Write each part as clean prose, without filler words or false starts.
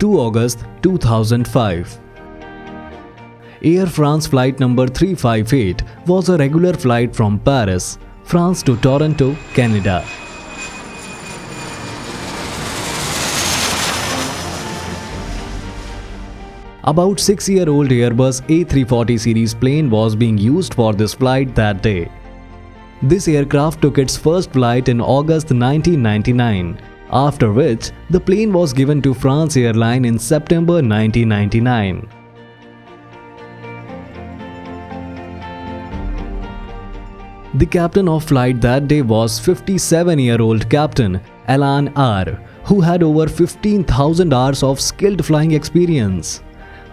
2 August 2005. Air France flight number 358 was a regular flight from Paris, France to Toronto, Canada. About 6-year-old Airbus A340 series plane was being used for this flight that day. This aircraft took its first flight in August 1999, after which the plane was given to France Airline in September 1999. The captain of flight that day was 57-year-old Captain Alan R., who had over 15,000 hours of skilled flying experience.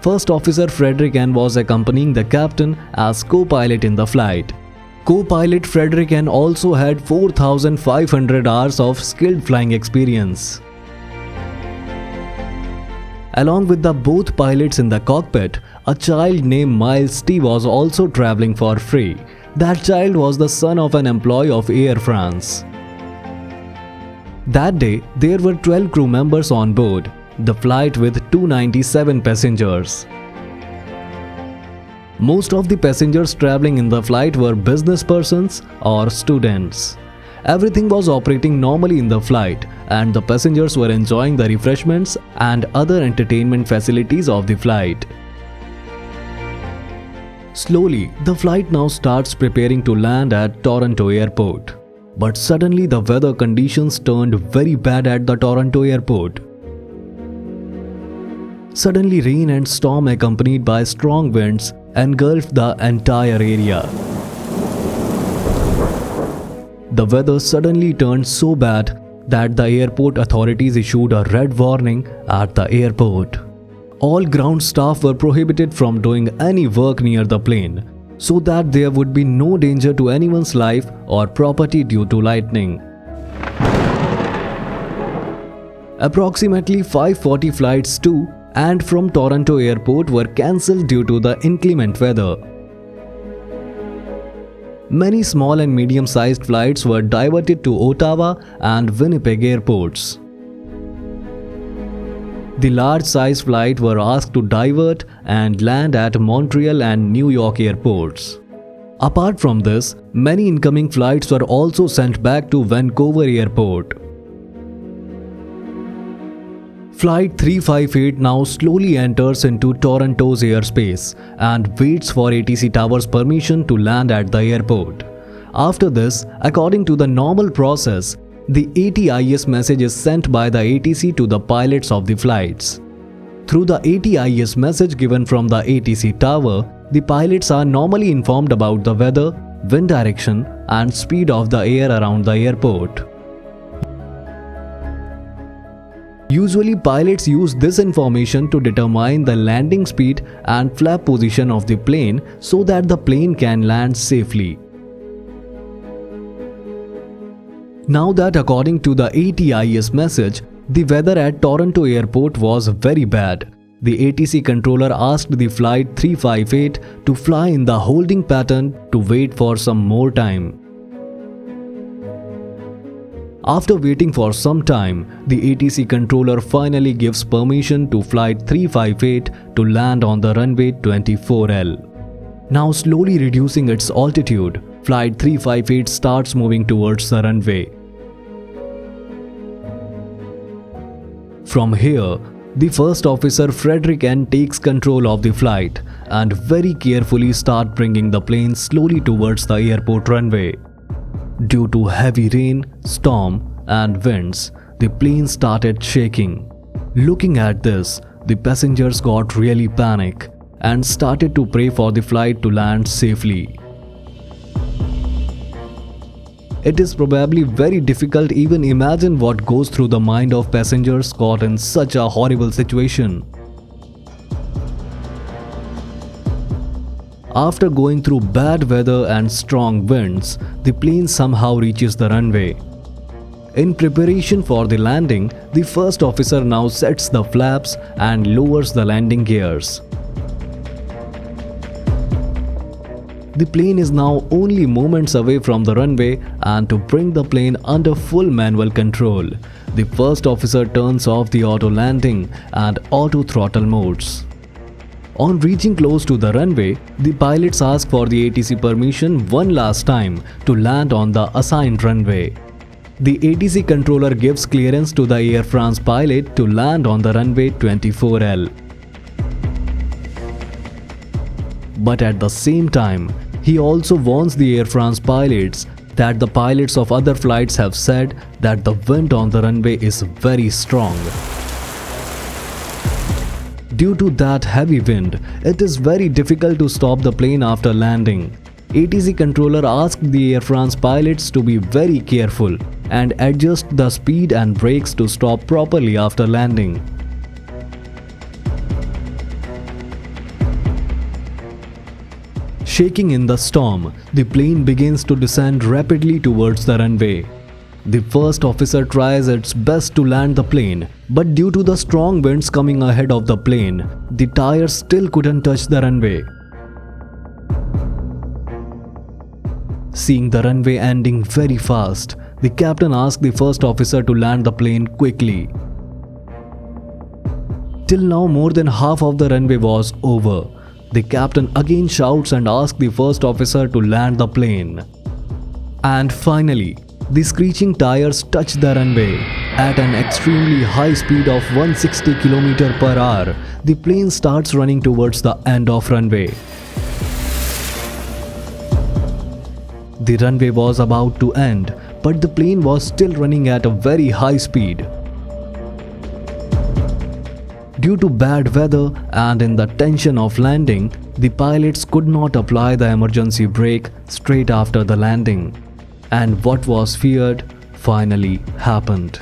First Officer Frederick N. was accompanying the captain as co-pilot in the flight. Co-pilot Frederick N. also had 4,500 hours of skilled flying experience. Along with the both pilots in the cockpit, a child named Miles T. was also traveling for free. That child was the son of an employee of Air France. That day, there were 12 crew members on board the flight with 297 passengers. Most of the passengers traveling in the flight were business persons or students. Everything was operating normally in the flight, and the passengers were enjoying the refreshments and other entertainment facilities of the flight. Slowly, the flight now starts preparing to land at Toronto Airport. But suddenly the weather conditions turned very bad at the Toronto Airport. Suddenly, rain and storm accompanied by strong winds engulfed the entire area. The weather suddenly turned so bad that the airport authorities issued a red warning at the airport. All ground staff were prohibited from doing any work near the plane, so that there would be no danger to anyone's life or property due to lightning. Approximately 540 flights to and from Toronto Airport were cancelled due to the inclement weather. Many small and medium-sized flights were diverted to Ottawa and Winnipeg airports. The large-size flights were asked to divert and land at Montreal and New York airports. Apart from this, many incoming flights were also sent back to Vancouver Airport. Flight 358 now slowly enters into Toronto's airspace and waits for ATC Tower's permission to land at the airport. After this, according to the normal process, the ATIS message is sent by the ATC to the pilots of the flights. Through the ATIS message given from the ATC tower, the pilots are normally informed about the weather, wind direction, and speed of the air around the airport. Usually, pilots use this information to determine the landing speed and flap position of the plane so that the plane can land safely. Now that according to the ATIS message, the weather at Toronto Airport was very bad, the ATC controller asked the flight 358 to fly in the holding pattern to wait for some more time. After waiting for some time, the ATC controller finally gives permission to flight 358 to land on the runway 24L. Now slowly reducing its altitude, flight 358 starts moving towards the runway. From here, the first officer Frederick N. takes control of the flight and very carefully start bringing the plane slowly towards the airport runway. Due to heavy rain, storm, and winds, the plane started shaking. Looking at this, the passengers got really panicked and started to pray for the flight to land safely. It is probably very difficult to even imagine what goes through the mind of passengers caught in such a horrible situation. After going through bad weather and strong winds, the plane somehow reaches the runway. In preparation for the landing, the first officer now sets the flaps and lowers the landing gears. The plane is now only moments away from the runway, and to bring the plane under full manual control, the first officer turns off the auto landing and auto throttle modes. On reaching close to the runway, the pilots ask for the ATC permission one last time to land on the assigned runway. The ATC controller gives clearance to the Air France pilot to land on the runway 24L. But at the same time, he also warns the Air France pilots that the pilots of other flights have said that the wind on the runway is very strong. Due to that heavy wind, it is very difficult to stop the plane after landing. ATC controller asked the Air France pilots to be very careful and adjust the speed and brakes to stop properly after landing. Shaking in the storm, the plane begins to descend rapidly towards the runway. The first officer tries its best to land the plane, but due to the strong winds coming ahead of the plane, the tires still couldn't touch the runway. Seeing the runway ending very fast, the captain asked the first officer to land the plane quickly. Till now, more than half of the runway was over. The captain again shouts and asks the first officer to land the plane. And finally, the screeching tires touch the runway. At an extremely high speed of 160 km per hour, the plane starts running towards the end of runway. The runway was about to end, but the plane was still running at a very high speed. Due to bad weather and in the tension of landing, the pilots could not apply the emergency brake straight after the landing. And what was feared finally happened.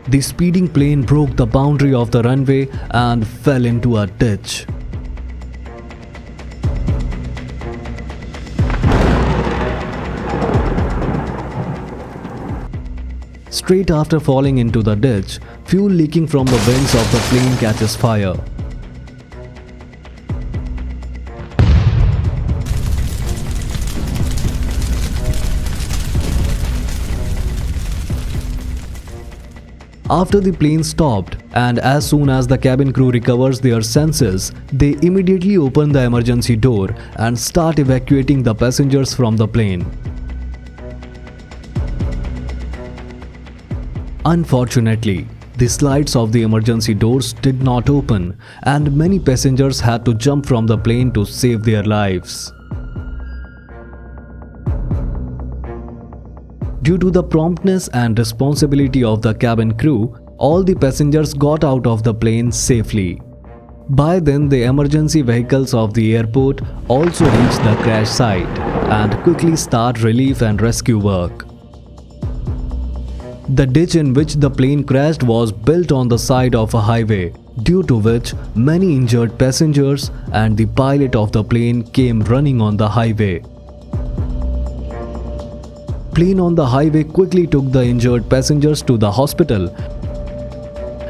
The speeding plane broke the boundary of the runway and fell into a ditch. Straight after falling into the ditch, fuel leaking from the wings of the plane catches fire. After the plane stopped, and as soon as the cabin crew recovers their senses, they immediately open the emergency door and start evacuating the passengers from the plane. Unfortunately, the slides of the emergency doors did not open, and many passengers had to jump from the plane to save their lives. Due to the promptness and responsibility of the cabin crew, all the passengers got out of the plane safely. By then, the emergency vehicles of the airport also reached the crash site and quickly start relief and rescue work. The ditch in which the plane crashed was built on the side of a highway, due to which many injured passengers and the pilot of the plane came running on the highway. Plane on the highway quickly took the injured passengers to the hospital,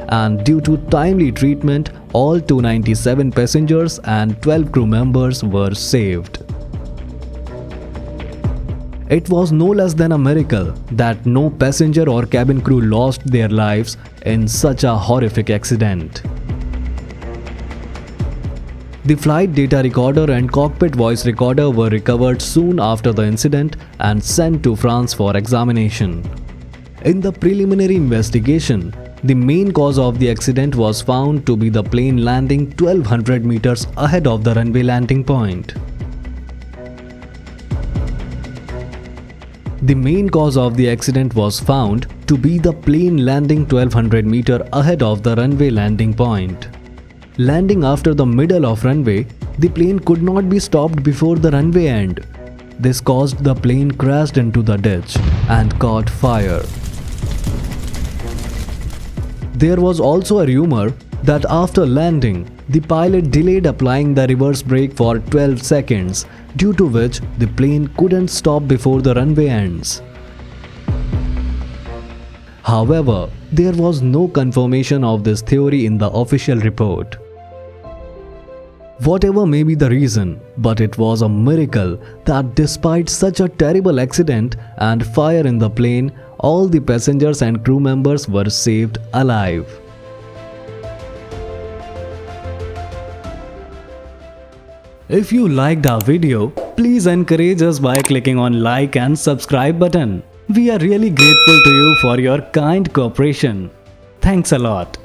and due to timely treatment, all 297 passengers and 12 crew members were saved. It was no less than a miracle that no passenger or cabin crew lost their lives in such a horrific accident. The flight data recorder and cockpit voice recorder were recovered soon after the incident and sent to France for examination. In the preliminary investigation, the main cause of the accident was found to be the plane landing 1200 meters ahead of the runway landing point. The main cause of the accident was found to be the plane landing 1200 meters ahead of the runway landing point. Landing after the middle of runway, the plane could not be stopped before the runway end. This caused the plane crashed into the ditch and caught fire. There was also a rumor that after landing, the pilot delayed applying the reverse brake for 12 seconds, due to which the plane couldn't stop before the runway ends. However, there was no confirmation of this theory in the official report. Whatever may be the reason, but it was a miracle that despite such a terrible accident and fire in the plane, all the passengers and crew members were saved alive. If you liked our video, please encourage us by clicking on like and subscribe button. We are really grateful to you for your kind cooperation. Thanks a lot.